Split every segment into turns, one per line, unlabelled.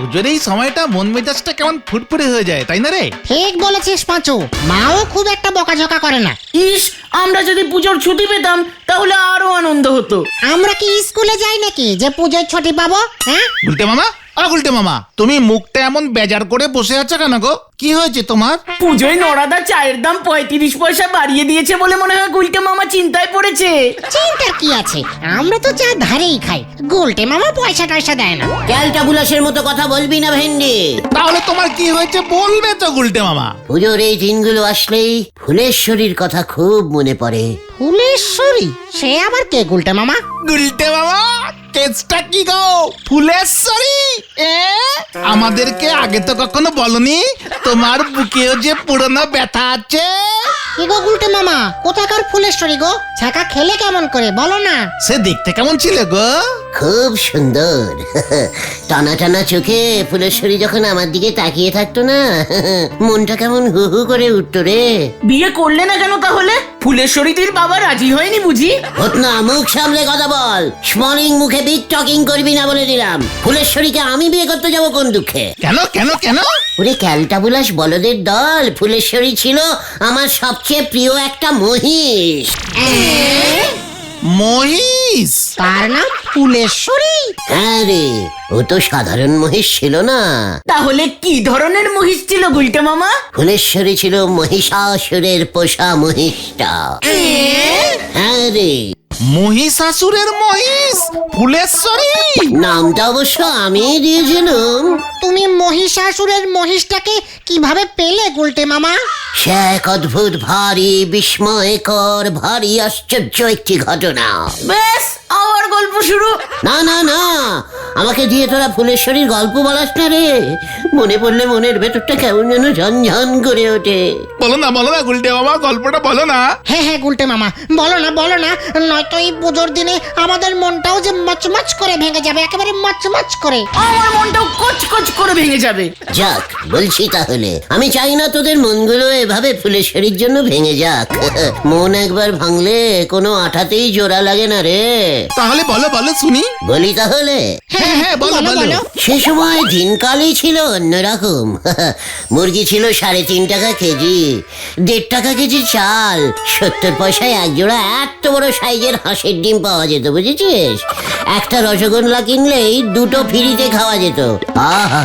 পুজোর এই সময়টা মন মেজাজটা কেমন ফুরফুরে হয়ে যায়, তাই না রে?
ঠিক বলেছিস পাঁচু, মাও খুব একটা বকাঝকা করে না।
ইস, আমরা যদি পুজোর ছুটি পেতাম তাহলে আরো আনন্দ হতো।
আমরা কি স্কুলে যাই নাকি যে পুজোর ছুটি পাবো? হ্যাঁ
গুলটে মামা, গুলটে মামা, তুমি মুখটা এমন বেজার করে বসে আছো কেন গো? কি হয়েছে তোমার?
পুজোয় নড়াদা চায়ের দাম 35 পয়সা বাড়িয়ে দিয়েছে বলে মনে হয় গুলটে মামা চিন্তায় পড়েছে।
চিন্তার কি আছে, আমরা তো চা ধারেই খাই, গোলটে মামা পয়সা টয়সা দেয় না।
ক্যালটা বুলাসের মতো কথা বলবি না ভেন্ডি।
তাহলে তোমার কি হয়েছে বলবে তো গুলটে মামা।
পুজোর এই দিনগুলো আসলেই ফুলেশ্বরীর কথা খুব মনে পড়ে।
ফুলেশ্বরী? সে আবার কে গোলটে মামা?
গুলটে মামা, কেসটা কি গো? ফুলেশ্বরী আমাদেরকে আগে তো কখনো বলনি তোমার বুকেও যে পুরনো ব্যথা আছে।
কি গো গোলটে মামা, কোথাকার ফুলেশ্বরী গো? ছাকা খেলে কেমন করে বলো না।
সে দেখতে কেমন ছিল গো?
খুব সুন্দর। টানা টানা চোখে ফুলেশ্বরী যখন আমার দিকে তাকিয়ে থাকতো না, মনটা কেমন হু হু করে উঠতো রে।
বিয়ে করলে না কেন তাহলে? ফুলেশ্বরীদের বাবা রাজি হয়নি বুঝি?
হত না, মুখ সামলে কথা বল। স্মলিং মুখে বিগ টকিং করবি না বলে দিলাম। ফুলেশ্বরীকে আমি বিয়ে করতে যাবো কোন দুঃখে?
কেন কেন কেন?
ওরে ক্যালটাবুলাস বলদের দল, ফুলেশ্বরী ছিল আমার সবচেয়ে প্রিয় একটা মহিষ।
মহিষ?
তার নাম ফুলেশ্বরী?
হ্যাঁ রে, ও তো সাধারণ মহিষ ছিল না।
তাহলে কি ধরনের মহিষ ছিল গুলটে মামা?
ফুলেশ্বরী ছিল মহিষাসুরের পোষা মহিষটা। হ্যাঁ রে,
মহিষাসুরের মহিষ ফুলেশ্বরী?
নামটা অবশ্য আমি দিয়েছিলাম।
তুমি মহিষাসুরের মহিষটাকে কিভাবে পেলে গোলটে মামা?
সে এক অদ্ভুত, ভারী বিস্ময়কর, ভারী আশ্চর্য একটি ঘটনা।
বেশ, আবার গল্প শুরু।
না না না, আমাকে দিয়ে তোরা ফুলেশ্বরীর গল্প বলাস না রে। মনে পড়লে মনের ভেতরটা কেমন যেন ঝনঝন করে ওঠে।
বলো না গুলটে মামা, গল্পটা বলো না।
হ্যাঁ হ্যাঁ গোলটে মামা, বলো না, নয়তো এই পুজোর দিনে আমাদের মনটাও যে মচমচ করে ভেঙে যাবে, একেবারে মচমচ করে।
আমার মনটাও কচকচ করে ভেঙে যাবে।
যাক, বলছি তাহলে, আমি চাই না তোদের মনগুলো এভাবে ফুলেশ্বরীর জন্য ভেঙে যাক। মন একবার ভাঙলে কোনো আঠাতেই জোড়া লাগে না রে।
তাহলে বলো বলো শুনি।
বলি তাহলে?
হ্যাঁ হ্যাঁ বলো বলো।
সে সময় দিনকালই ছিল অন্যরকম। মুরগি ছিল 3.5 টাকা কেজি, 1.5 টাকা কেজি চাল, 70 পয়সায় এক জোড়া এত বড় সাইজের হাঁসের ডিম পাওয়া যেত, বুঝেছিস? একটা রসগোল্লা কিনলেই 2টো ফ্রিতে খাওয়া যেত। আহা,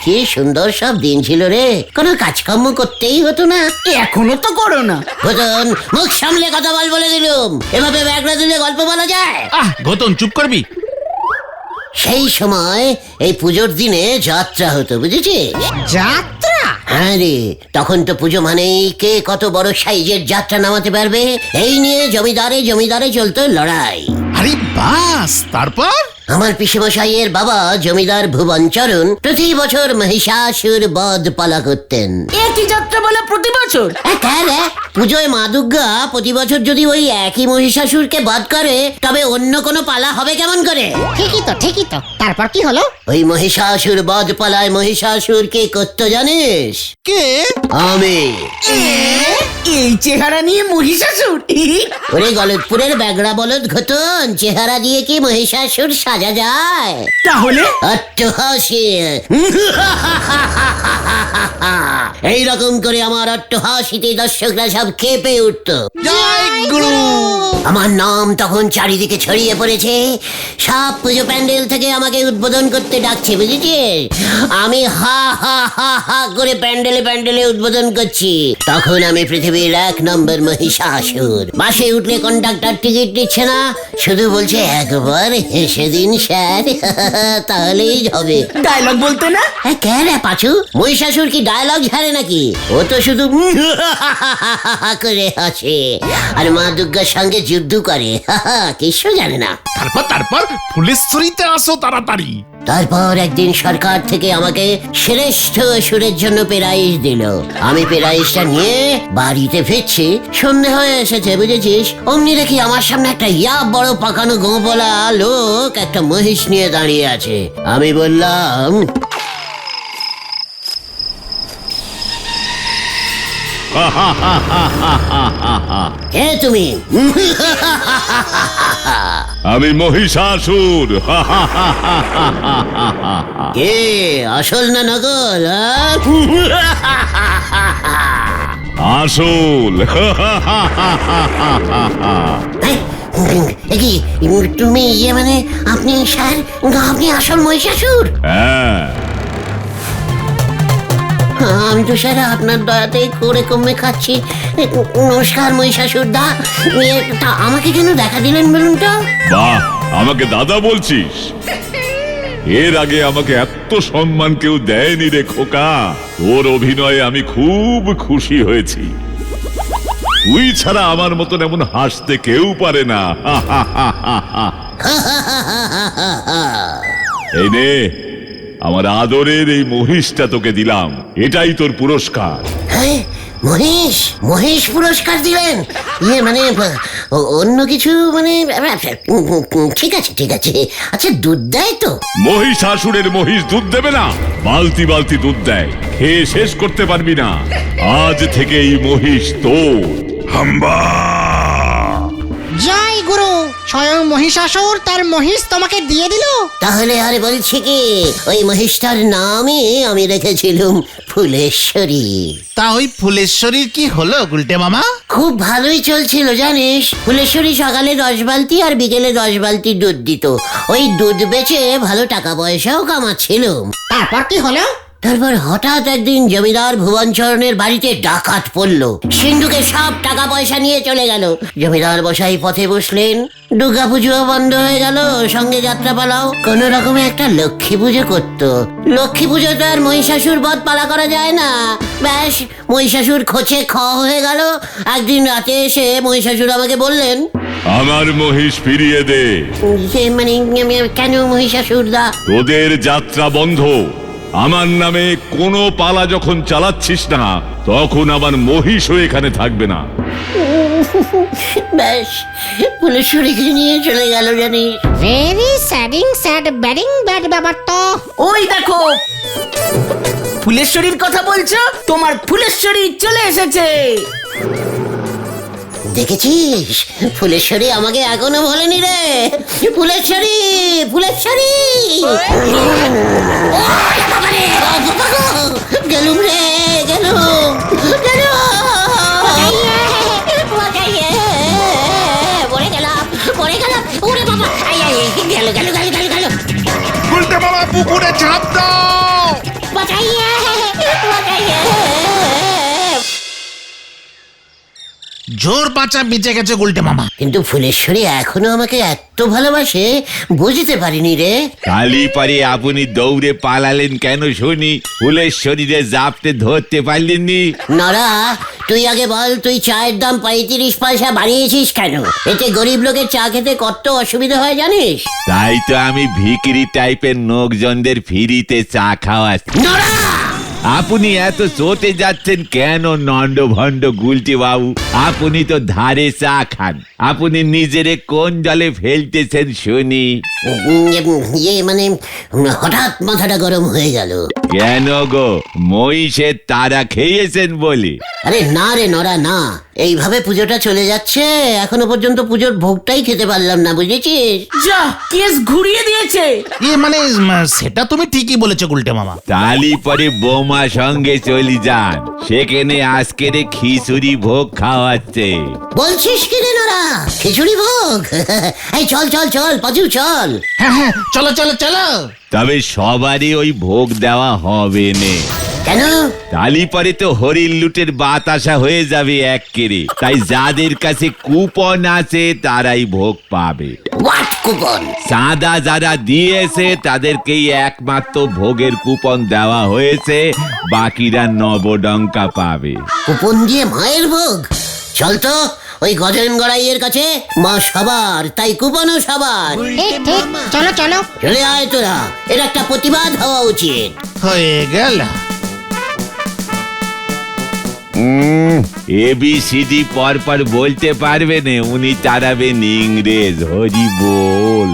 কি সুন্দর সব দিন ছিল রে, কোনো কাজকর্ম করতেই হতো না।
এখনো তো করো না।
ঘটন, মুখ সামলে কথা বলে দিলুম। এভাবে ব্যাগরা দিলে গল্প বলা যায়?
ঘটন চুপ করবি।
সেই সময় এই পুজোর দিনে যাত্রা হতো, বুঝেছিস?
যাত্রা?
হ্যাঁ রে, তখন তো পুজো মানেই কে কত বড় সাইজের যাত্রা নামাতে পারবে, এই নিয়ে জমিদারে চলতো লড়াই।
আরে বাস, তারপর?
আমার পিসেমশাইয়ের বাবা জমিদার ভুবনচরণ প্রতি বছর মহিষাসুর বধ পালা করতেন।
একই যাত্রা বলে প্রতি বছর?
পুজোয় মা দুর্গা প্রতি বছর যদি ওই একই মহিষাসুরকে বধ করে, তবে অন্য কোনো পালা হবে কেমন করে?
ঠিকই তো। তারপর কি হলো?
ওই মহিষাসুর বধ পালায় মহিষাসুর কে করতে জানিস?
কে?
আমি।
এই চেহারা নিয়ে মহিষাসুর?
ওরে গলতপুরের ব্যাগড়া বলদ ঘটন, চেহারা দিয়ে কি মহিষাসুর সাজা যায়?
তাহলে
অট্টহাসি। এইরকম করে আমার অট্টহাসিতে দর্শকরা সব খেপে উঠতো।
জয় গুরু।
আমার নাম তখন চারিদিকে ছড়িয়ে পড়েছে। সব পুজো প্যান্ডেল থেকে আমাকে উদ্বোধন করতে ডাকছে, বুঝেছিস? আমি হা হা হা হা করে প্যান্ডেলে উদ্বোধন করছি। তখন আমি পৃথিবীর 1 নম্বর মহিষাসুর। বাসে উঠলে কন্ডাক্টর টিকিট দিচ্ছে না, শুধু বলছে একবার হেসে দিন স্যার, তাহলেই হবে।
ডায়লগ বলতে না?
কে রে পাচু, মহিষাসুর কি ডায়লগ ঝাড়ে নাকি? ও তো শুধু করে হাসে আর মা দুর্গার সঙ্গে যুদ্ধ করে, কিছু জানে না।
তারপর ফুলেশ্বরীতে আসো তাড়াতাড়ি।
তারপর একদিন সরকার থেকে আমাকে শ্রেষ্ঠ অসুরের জন্য প্রাইজ দিল। আমি প্রাইজটা নিয়ে বাড়িতে ফিরছি, সন্ধে হয়ে এসেছে, বুঝেছিস? অমনি দেখি আমার সামনে একটা বড় পাকানো গোপলা লোক একটা মহিষ নিয়ে দাঁড়িয়ে আছে। আমি বললাম, কে তুমি?
আমি মহিষাসুর।
কে আসল না নকল?
আসল।
কি তুমি মানে আপনি স্যার, আপনি আসল মহিষাসুর?
হ্যাঁ,
আমি তো স্যার আপনার দয়াতে করে কমে খাচ্ছি। নমস্কার মহিষাসুর দা। তা আমাকে কেন দেখা দিলেন বলুন তো?
বাহ, আমাকে দাদা বলছিস? এর আগে আমাকে এত সম্মান কেউ দেয়নি রে খোকা। তোর অভিনয়ে আমি খুব খুশি হয়েছি। তুই ছাড়া আমার মতন এমন হাসতে কেউ পারে না। এই নে, আমার আদরের এই মহিষটা তোকে দিলাম, এটাই তোর পুরস্কার।
হ্যাঁ, মহেশ মহেশ পুরস্কার দিলেন? মানে অন্য কিছু মানে? ঠিক আছে ঠিক আছে। আচ্ছা দুধ দেয় তো?
মহিষাসুরের মহিষ দুধ দেবে না? বালতি বালতি দুধ দেয়, খেয়ে শেষ করতে পারবি না। আজ থেকে এই মহিষ তোর। হাম্বা!
জয় গুরু, স্বয়ং মহিষাসুর তার মহিষ তোমাকে দিয়ে দিল।
তাহলে আর বলছি কি, ওই মহিষটার নামই আমি রেখেছিলাম ফুলেশ্বরী।
তা ওই ফুলেশ্বরীর কি হলো গুলটে মামা?
খুব ভালোই চলছিল জানিস। ফুলেশ্বরী সকালে 10 বালতি আর বিকেলে 10 বালতি দুধ দিত। ওই দুধ বেচে ভালো টাকা পয়সাও কামাচ্ছিলাম।
তারপর কি হলো?
তারপর হঠাৎ একদিন জমিদার ভুবনচরণের বাড়িতে ডাকাত পড়লো। সিন্ধুকে সব টাকা পয়সা নিয়ে চলে গেল। জমিদার বসাই পথে বসলেন। দুর্গা পুজো বন্ধ হয়ে গেল, সঙ্গে যাত্রাপালাও। কোন রকমে একটা লক্ষ্মী পুজো করতো। লক্ষ্মী পুজোতে আর মহিষাসুর বধ পালা করা যায় না। ব্যাস, মহিষাসুর খোঁচে হয়ে গেল। একদিন রাতে এসে মহিষাসুর আমাকে বললেন,
আমার মহিষ ফিরিয়ে দে।
যে মানে কেন মহিষাসুর দা?
তোদের যাত্রা বন্ধ। আমার নামে কোনো পালা যখন চালাচ্ছিস না, তখন আমার মহিষও এখানে থাকবে না।
ব্যাস, ফুলেশ্বরীকে নিয়ে চলে গেল জানিস।
ভেরি স্যাডিং স্যাড ব্যাডিং ব্যাড ব্যাপার তো।
ওই দেখো, ফুলেশ্বরীর কথা বলছো? তোমার ফুলেশ্বরী চলে এসেছে।
দেখেছিস, ফুলেশ্বরী আমাকে এখনো বলেনি রে। ফুলেশ্বরী, ফুলেশ্বরী! গেলুম রে, গেলুম, পড়ে গেলাম, পড়ে গেলাম। ওরে বাবা, গেল গেল গেল গেল গেল।
গুলটে মামা পুকুরে ঝাঁপ দাও।
বাঁচাইয়ে, বাঁচাইয়ে।
জোর বাঁচা বেঁচে গেছে গুলটে মামা।
কিন্তু ফুলেশ্বরী এখনো আমাকে এত ভালোবাসে বুঝতে পারিনি রে।
কালি পারে আপনি দৌড়ে পালালেন কেন শুনি? ফুলের শরীরে জাপটে ধরতে পারলেননি?
নরা, তুই আগে বল, তুই চায়ের দাম 35 পয়সা বাড়িয়েছিস কেন? এতে গরিব লোকের চা খেতে কত অসুবিধা হয় জানিস?
তাই তো আমি ভিকিরি টাইপের লোকজনদের ফ্রিতে চা খাওয়াচ্ছি।
নরা!
আপনি এত চটে যাচ্ছেন কেন নন্ড ভণ্ড গুলটি বাবু? আপনি তো ধারে চা খান। আপনি নিজেরে কোন জলে ফেলতেছেন শুনি?
মানে হঠাৎ মাথাটা গরম হয়ে গেল।
কেন গো, মহিষের তারা খেয়েছেন বলে?
আরে না রে নরা, না। এইভাবে পুজোটা চলে যাচ্ছে, এখনো পর্যন্ত পুজোর ভোগটাই খেতে পারলাম না, বুঝেছিস?
যা, কেস ঘুরিয়ে দিয়েছে।
মানে সেটা তুমি ঠিকই বলেছো গুলটে মামা।
তালি পরে বোমা সঙ্গে চলি যান, সেখানে আজকের খিচুড়ি ভোগ খাওয়াচ্ছে।
বলছিস কি রে নরা? খিচুড়ি ভোগ? এই চল চল চল পাচু, চল।
হ্যাঁ হ্যাঁ, চলো চলো চলো।
তবে সবারই ওই ভোগ দেওয়া হবে না।
কেন?
তালি পরে তো হরির লুটের বাতাসা হয়ে যাবে এক্কেরে। তাই যাদের কাছে কুপন আছে তারাই ভোগ পাবে।
What coupon?
চাঁদা যারা দিয়েছে তাদেরকেই একমাত্র ভোগের কুপন দেওয়া হয়েছে, বাকিরা নবডঙ্কা পাবে।
কুপন দিয়ে মায়ের ভোগ? চল তো ওই গজেন গড়াইয়ের কাছে। মা সবার, তাই কুপনও সবার।
ঠিক ঠিক, চলো চলো।
চলে আয় তোরা, এর একটা প্রতিবাদ হওয়া উচিত।
হয়ে গেল।
ABCD পর বলতে পারবে না, উনি তারাবেন ইংরেজ। হরি বল।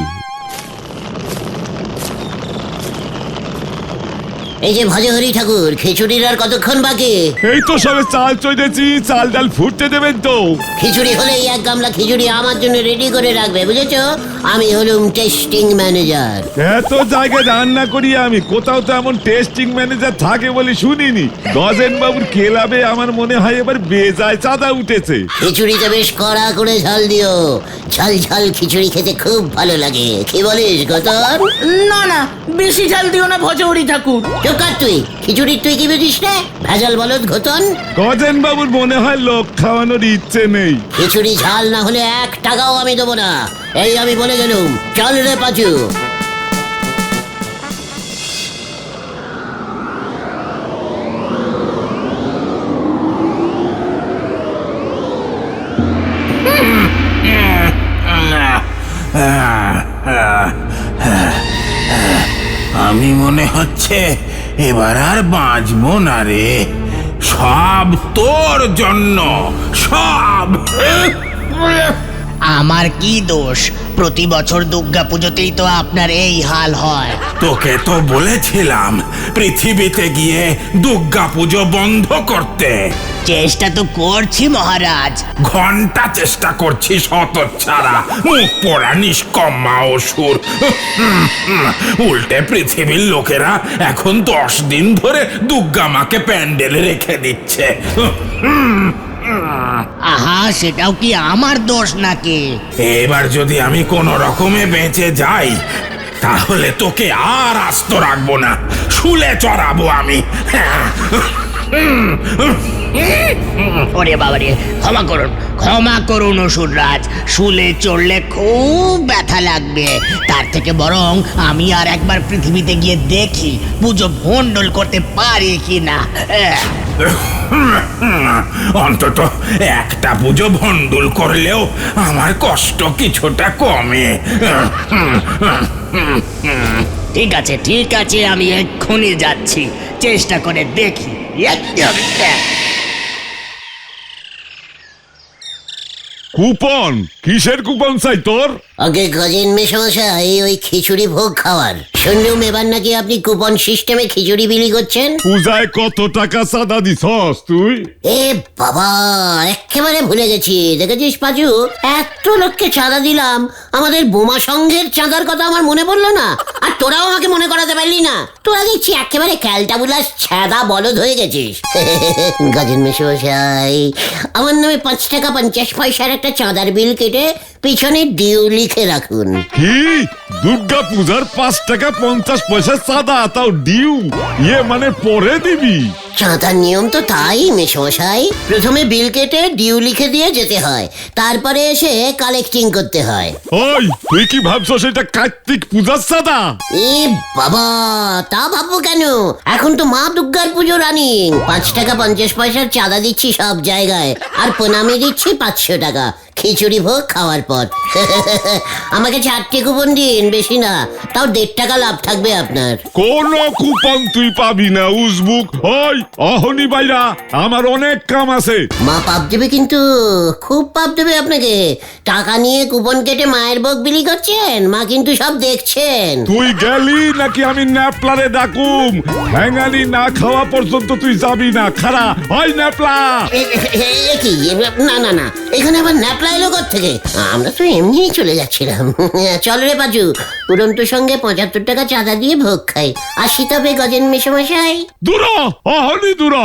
এই যে ভজহরি ঠাকুর, খিচুড়ির আর কতক্ষণ বাকি?
এই তো সবে চাল চড়েছি, চাল ডাল ফুটতে দেবেন তো?
খিচুড়ি হলেই এক গামলা খিচুড়ি আমার জন্য রেডি করে রাখবে, বুঝেছো? আমি হলুম টেস্টিং ম্যানেজার।
এত জায়গায় রান্না করি আমি, কোথাও তো এমন টেস্টিং ম্যানেজার থাকে বলে শুনিনি। গজেন বাবুর ক্লাবে আমার মনে হয় এবার বেজায় চাঁদা উঠেছে।
খিচুড়িতে বেশ কড়া করে ঝাল দিও, ঝাল ঝাল খিচুড়ি খেতে খুব ভালো লাগে। কি বলিস গতর?
না না, বেশি ঝাল দিও না ভজহরি ঠাকুর।
চুপ কর তুই, খিচুড়ির তুই কি বুঝিস রে? ভেজাল বলদ ঘতন।
গজেন বাবুর মনে হয় লোক খাওয়ানোর ইচ্ছে নেই।
খিচুড়ি ঝাল না হলে 1 টাকাও আমি দেবো না, এই আমি বলে গেলুম। চল রে পাঁচু।
আমি মনে হচ্ছে এবার আর বাঁচবো না রে, সব তোর জন্য, সব।
আমার কি দোষ? প্রতি বছর দুর্গা পুজোতেই তো আপনার এই হাল হয়।
তোকে তো বলেছিলাম পৃথিবীতে গিয়ে দুর্গা পুজো বন্ধ করতে।
চেষ্টা তো করছি মহারাজ।
ঘন্টা চেষ্টা করছি ছাড়া, মুখ পোড়া নিষ্কম্মা অসুর। উল্টে পৃথিবীর লোকেরা এখন 10 দিন ধরে দুর্গা মাকে প্যান্ডেলে রেখে দিচ্ছে।
আহা, সেটাও কি আমার দোষ নাকি?
এবার যদি আমি কোনো রকমে বেঁচে যাই, তাহলে তোকে আর আস্ত রাখবো না, শুলে চড়াবো আমি।
ওরে বাবারে, ক্ষমা করুন অসুররাজ। শুলে চড়লে খুব ব্যথা লাগবে। তার থেকে বরং আমি আর একবার পৃথিবীতে গিয়ে দেখি পুজো ভণ্ডুল করতে পারি কিনা।
অন্তত একটা পুজো ভণ্ডুল করলেও আমার কষ্ট কিছুটা কমে।
ঠিক আছে, আমি এক্ষুনি যাচ্ছি, চেষ্টা করে দেখি।
কুপন? কিসের কুপন চাই তোর?
আগে গজেন মেশমশাই, ওই খিচুড়ি ভোগ খাওয়ার শুনলুম এবার নাকি আপনি কুপন সিস্টেমে খিচুড়ি বিলি করছেন।
পূজায় কত টাকা চাঁদা দিছস তুই?
এ বাবা, একেবারে ভুলে গেছি। দেখেছিস পাজু, এত লোককে চাঁদা দিলাম, আমাদের বোমা সংঘের চাঁদার কথা আমার মনে পড়লো না। আর তোরাও আমাকে মনে করাতে পারলি না। তোরা দেখছি একেবারে ক্যালটাবুলাস ছ্যাদা বলদ হয়ে গেছিস। গজেন মেশমশাই, আমার নামে 5 টাকা 50 পয়সার একটা চাঁদার বিল কেটে পিছনে ডিউ লিখে রাখুন।
কি দুর্গা পূজার 5 টাকা 50 পয়সা চাঁদা, তাও ডিউ? ইয়ে মানে পরে দিবি?
চাঁদার নিয়ম তো তাই মেশমশাই, প্রথমে বিল কেটে ডিউ লিখে দিয়ে যেতে হয়, তারপরে এসে কালেক্টিং করতে হয়।
ওই তুই কি ভাবছস এটা কার্তিক পূজার চাঁদা?
এ বাবা, তা ভাববো কেন? এখন তো মা দুর্গার পুজো রানিং। 5 টাকা 50 পয়সার চাঁদা দিচ্ছি সব জায়গায়, আর প্রণামী দিচ্ছি 500 টাকা খিচুড়ি ভোগ খাওয়ার পর। আমাকে 4টে কুপন দিন, বেশি না, তাও 1.5 টাকা লাভ থাকবে আপনার।
কোন কুপন তুই পাবি না উজবুক। ওই অহনি বাইরা, আমার অনেক কাম আছে।
মা পাপ দেবে, কিন্তু খুব পাপ দেবে আপনাকে। টাকা নিয়ে কুপন কেটে মায়ের ভোগ বিলি করছেন, মা কিন্তু সব দেখছেন।
তুই গেলি নাকি আমি ন্যাপলারে ডাকুম? হ্যাঙ্গানি না খাওয়া পর্যন্ত তুই যাবি না। খারা ওই ন্যাপলা।
কি না না না, এখানে আবার ন্যাপলা এলো থেকে? আমরা তো এমনিই চলে যাচ্ছিলাম। চল রে পাজু, উড়ন্ত সঙ্গে 75 টাকা চাঁদা দিয়ে ভোগ খাই। আসি তবে গজেন মেশমশাই।
দূর অহনি দূর।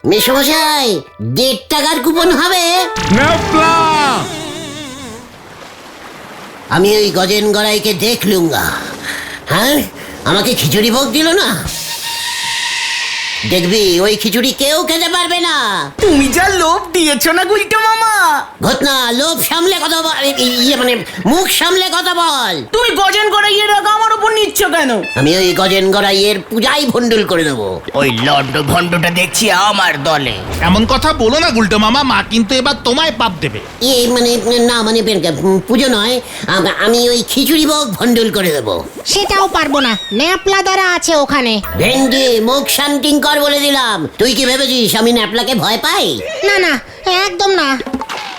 মেশমশাই, 1.5 টাকার কুপন হবে।
ন্যাপলা।
আমি ওই গজেন গড়াইকে দেখলুঙ্গা। হ্যাঁ, আমাকে খিচুড়ি ভোগ দিল না। দেখবি ওই খিচুড়ি কেউ খেতে পারবে না।
তুমি যা লোভ দিয়েছো না গুলটে মামা।
ঘটনা, লোভ সামলে কথা বল, ইয়ে মানে মুখ সামলে কথা বল।
তুমি গজেন গড়াইয়ের রাগ আমার উপর নিচ্ছ কেন?
আমি ওই গজেন গড়াইয়ের পূজাই ভণ্ডুল করে দেবো।
ওই লন্ড ভন্ডটা দেখছি আমার দলে।
এমন কথা বলো না গুলটে মামা, মা কিন্তু এবার তোমায় পাপ দেবে।
এই মানে না মানে পুজো নয়, আমি ওই খিচুড়ি ভোগ ভণ্ডুল করে দেবো।
সেটাও পারবো না, ন্যাপলা দ্বারা আছে ওখানে।
ভেন্ডি, মুখ শান্তিং কর বলে দিলাম। তুই কি ভেবেছিস আমি ন্যাপলাকে ভয় পাই?
না না, একদম না।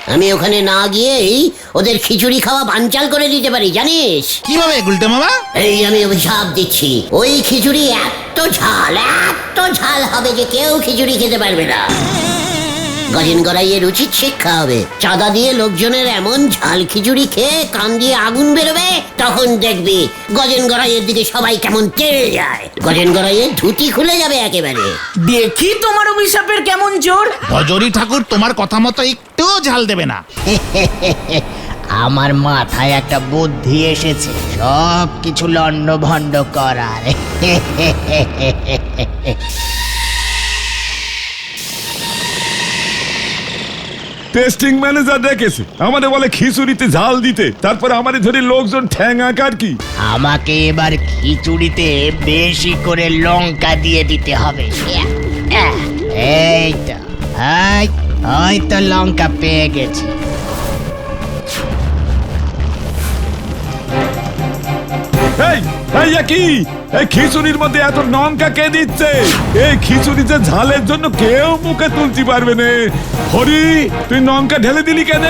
আমি ওখানে না গিয়েই ওদের খিচুড়ি খাওয়া বানচাল করে দিতে পারি, জানিস?
কিভাবে গুলটে মামা?
এই আমি অভিশাপ দিচ্ছি, ওই খিচুড়ি এত ঝাল হবে যে কেউ খিচুড়ি খেতে পারবে না। গজেন গড়াইয়ের উচিত শিক্ষা হবে। চাঁদা দিয়ে লোকজনের এমন ঝাল খিচুড়ি খেয়ে কান দিয়ে আগুন বেরোবে, তখন দেখবি গজেন গড়াইয়ের দিকে সবাই কেমন তেড়ে যায়। গজেন গড়াইয়ের ধুতি খুলে যাবে একেবারে।
দেখি তোমার অভিশাপের কেমন জোর।
ভজরি ঠাকুর তোমার কথা মতো একটুও ঝাল দেবে না।
আমার মাথায় একটা বুদ্ধি এসেছে সব কিছু লন্ড ভন্ড করার।
টেস্টিং ম্যানেজার ডেকেছে, আমাদের বলে খিচুড়িতে ঝাল দিতে, তারপরে আমাদের ধরে লোকজন ঠ্যাং আঁকার কি।
আমাকে এবার খিচুড়িতে বেশি করে লঙ্কা দিয়ে দিতে হবে। এই তো, ওই তো লঙ্কা পেয়ে গেছি।
কি এই খিচুড়ির মধ্যে এত লঙ্কা কে দিচ্ছে? এই খিচুড়িতে ঝালের জন্য কেউ মুখে তুলতে পারবে না। হরি, তুই লঙ্কা ঢেলে দিলি কেন?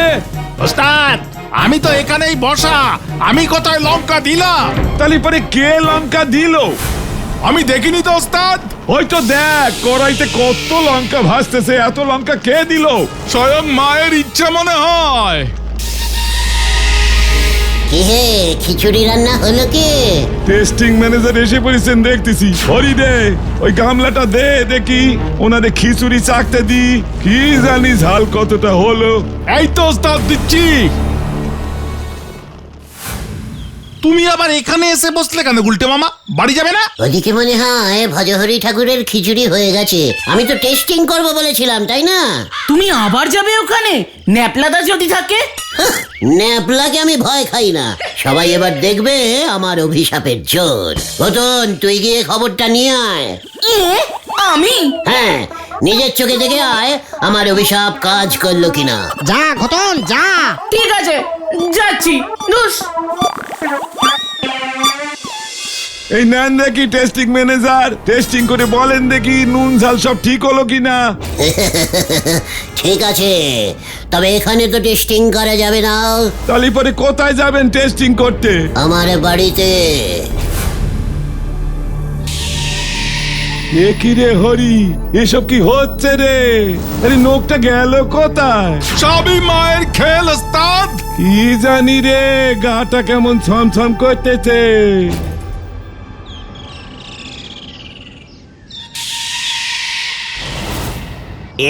ওস্তাদ, আমি তো এখানেই বসা, আমি কোথায় লঙ্কা দিলাম?
তাহলে পরে কে লঙ্কা দিল?
আমি দেখিনি তো ওস্তাদ।
ওই তো দেখ, কড়াইতে কত লঙ্কা ভাসতেছে, এত লঙ্কা কে দিল?
স্বয়ং মায়ের ইচ্ছা মনে হয়।
কি হে, খিচুড়ি রান্না হলো কি?
টেস্টিং ম্যানেজার এসে পড়েছেন দেখতেছি। হরি দে, ওই গামলাটা দে দেখি, ওনাদের খিচুড়ি চাকতে দি, কি জানি ঝাল কতটা হলো।
এই তো ওস্তাদ দিচ্ছি। তুমি আবার এখানে এসে বসলে কেন গুলটে মামা? বাড়ি যাবে না?
ওদিকে মনে হয় ভজহরি ঠাকুরের খিচুড়ি হয়ে গেছে। আমি তো টেস্টিং করব বলেছিলাম, তাই না?
তুমি আবার যাবে ওখানে? ন্যাপলাদা যদি থাকে?
ন্যাপলাকে আমি ভয় খাই না। সবাই এবার দেখবে আমার অভিশাপের জোর। রতন, তুই গিয়ে খবরটা নিয়ে আয়।
আমি?
হ্যাঁ, নিজের চোখে দেখে আয় আমার অভিশাপ কাজ করলো কিনা।
যা ঘটন যা।
ঠিক আছে, যাচ্ছি। ধুস।
এই নেন দেখি টেস্টিং ম্যানেজার, টেস্টিং করে বলেন দেখি নুন ঝাল সব ঠিক হলো কিনা।
ঠিক আছে, তবে এখানে তো টেস্টিং করা যাবে না।
তাহলে পরে কোথায় যাবেন টেস্টিং করতে?
আমার বাড়িতে।
এ কি রে হরি, এসব কি হচ্ছে রে? আরে নোকটা গেল কোথায়?
সবই মায়ের খেল ওস্তাদ।
কি জানি রে, গাটা কেমন ছমছম করতেছে।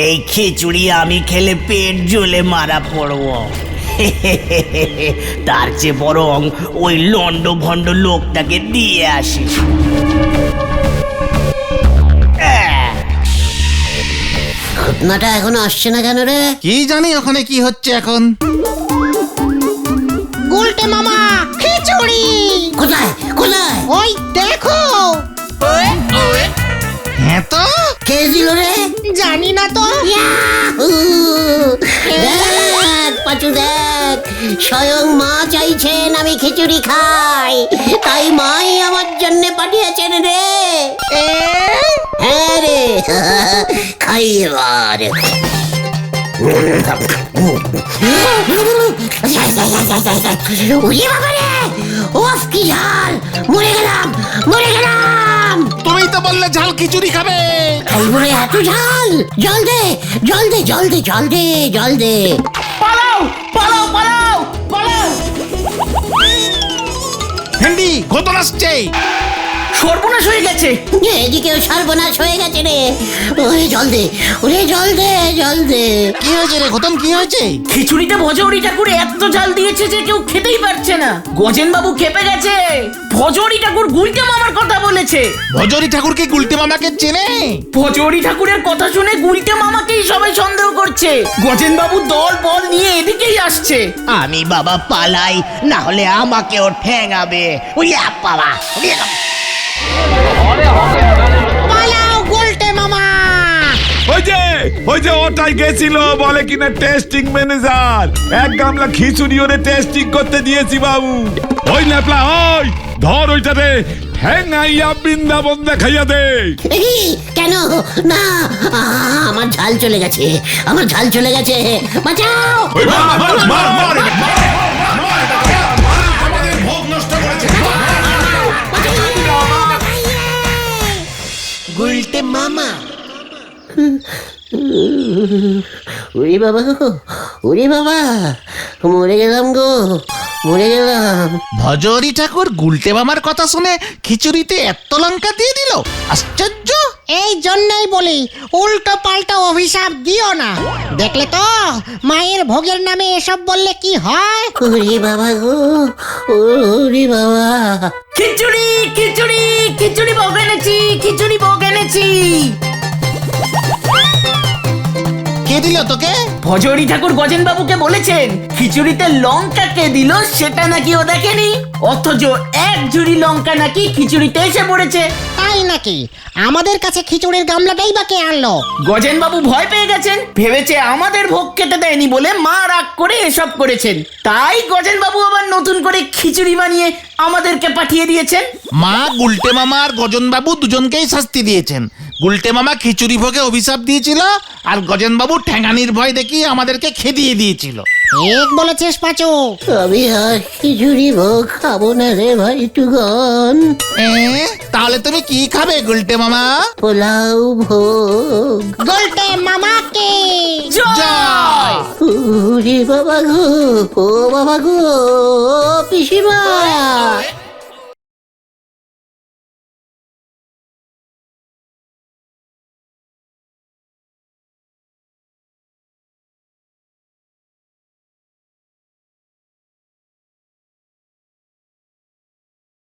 এই খিচুড়ি আমি খেলে পেট জ্বলে মারা পড়বো। তার চেয়ে বরং ওই লন্ড ভন্ড লোকটাকে দিয়ে আসি।
ঘটনাটা এখনো আসছে না কেন রে?
কি জানি ওখানে কি হচ্ছে এখন।
গুলটে মামা, খিচুড়ি
কোথায় কোথায়?
ওই দেখো।
হ্যাঁ তো,
কে দিল রে?
জানি না তো।
ইয়াহু! দেখ পাচু, দেখ, স্বয়ং মা চাইছেন আমি খিচুড়ি খাই, তাই মাই আমার জন্য পাঠিয়েছেন রে। হ্যাঁ রে, খাই এবার। উড়িয়ে বাবা রে, ওফ কি ঝাল, মরে গেলাম মরে গেলাম।
তুমি তো বললে ঝাল খিচুড়ি খাবে।
এই বলে এত ঝাল? জল দে জল দে জল দে জল দে জল দে।
পালাও পালাও পালাও পালাও।
ভেন্ডি, ঘটনা আসছে।
সর্বনাশ হয়ে গেছে।
এদিকেও সর্বনাশ হয়ে গেছে রে। ওরে জল দে, ওরে জল দে জল দে।
কি হয়েছে রে ঘটন, কি হয়েছে?
খিচুড়িতে ভজহরি ঠাকুর এত ঝাল দিয়েছে যে কেউ খেতেই পারছে না। গজেন বাবু খেপে গেছে। ভজহরি ঠাকুর গুলটে মামার কথা বলেছে।
ভজরি ঠাকুর কি গুলটে মামাকে চেনে?
ভজহরি ঠাকুরের কথা শুনে গুলটে মামাকেই সবাই সন্দেহ করছে। গজেন বাবু দল বল নিয়ে এদিকেই আসছে।
আমি বাবা পালাই, না হলে আমাকেও ঠেঙাবে। ওই বাবা,
পালাও গুলটে মামা।
ওই যে ওটাই গেছিল, বলে কিনা টেস্টিং ম্যানেজার। এক গামলা খিচুড়ি ওরে টেস্টিং করতে দিয়েছি বাবু। ওই ন্যাপলা, ওই ওই ধর ওইটাতে ঠ্যাঙাইয়া বৃন্দাবন দেখাইয়া দে।
এই, কেন না আমার ঝাল চলে গেছে, আমার ঝাল চলে গেছে, বাঁচাও।
ওই মার।
গুলটে মামা। ওরে বাবা গো, ওরে বাবা, মরে গেলাম গো, মরে গেলাম।
ভজহরি ঠাকুর গুলটে মামার কথা শুনে খিচুড়িতে এত লঙ্কা দিয়ে দিল, আশ্চর্য।
এই জন্যই বলি উল্টো পাল্টা অভিশাপ দিও না। দেখলে তো মায়ের ভোগের নামে এসব বললে কি হয়।
ওরে বাবা গো, ওরে বাবা।
খিচুড়ি খিচুড়ি খিচুড়ি ভোগ এনেছি, খিচুড়ি ভোগ এনেছি।
কে দিল তোকে?
ভজহরি ঠাকুর গজেন বাবুকে বলেছেন খিচুড়িতে লঙ্কা কে দিল সেটা নাকি ও দেখেনি, অথচ এক ঝুড়ি লঙ্কা নাকি খিচুড়িতে এসে পড়েছে।
তাই নাকি? আমাদের কাছে খিচুড়ির গামলাটাই বা কে আনলো?
গজেন বাবু ভয় পেয়ে গেছেন, ভেবেছে আমাদের ভোগ খেতে দেয়নি বলে মা রাগ করে এসব করেছেন। তাই গজেন বাবু আবার নতুন করে খিচুড়ি বানিয়ে আমাদেরকে পাঠিয়ে দিয়েছেন।
মা গুলটে মামা আর গজন বাবু দুজনকেই শাস্তি দিয়েছেন। গুলটে মামা খিচুড়ি ভোগে অভিশাপ দিয়েছিল, আর গজন বাবু ঠ্যাঙানির ভয় দেখিয়ে আমাদেরকে খেদিয়ে দিয়েছিল।
ঠিক বলেছিস পাঁচু।
আমি আর খিচুড়ি ভোগ খাবো না রে ভাই টুগন।
তাহলে তুমি কি খাবে গুলটে মামা?
পোলাও ভোগ।
গোলটে মামাকে
জয়।
ওরে বাবা গো, ও বাবা গো, পিসিমা।